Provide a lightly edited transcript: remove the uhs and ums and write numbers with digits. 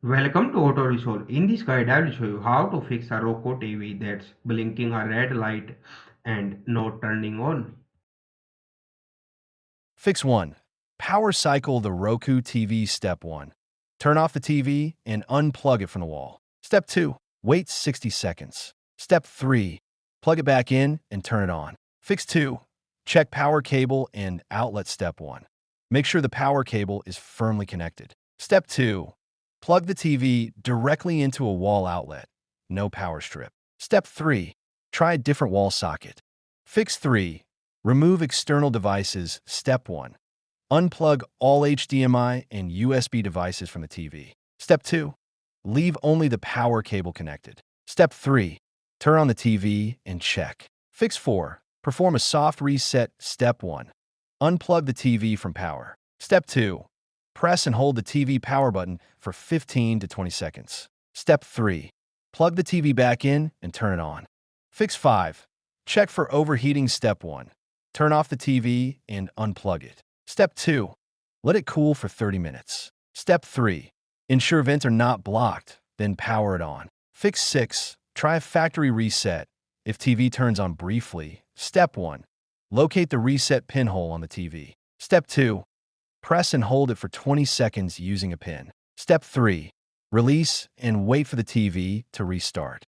Welcome to Auto Resolve. In this guide, I will show you how to fix a Roku TV that's blinking a red light and not turning on. Fix 1. Power cycle the Roku TV. Step 1. Turn off the TV and unplug it from the wall. Step 2. Wait 60 seconds. Step 3. Plug it back in and turn it on. Fix 2. Check power cable and outlet. Step 1. Make sure the power cable is firmly connected. Step 2. Plug the TV directly into a wall outlet. No power strip. Step 3. Try a different wall socket. Fix 3. Remove external devices. Step 1. Unplug all HDMI and USB devices from the TV. Step 2. Leave only the power cable connected. Step 3. Turn on the TV and check. Fix 4. Perform a soft reset. Step 1. Unplug the TV from power. Step 2. Press and hold the TV power button for 15 to 20 seconds. Step 3. Plug the TV back in and turn it on. Fix 5. Check for overheating. Step 1. Turn off the TV and unplug it. Step 2. Let it cool for 30 minutes. Step 3. Ensure vents are not blocked, then power it on. Fix 6. Try a factory reset. If TV turns on briefly, Step 1. Locate the reset pinhole on the TV. Step 2. Press and hold it for 20 seconds using a pin. Step 3. Release and wait for the TV to restart.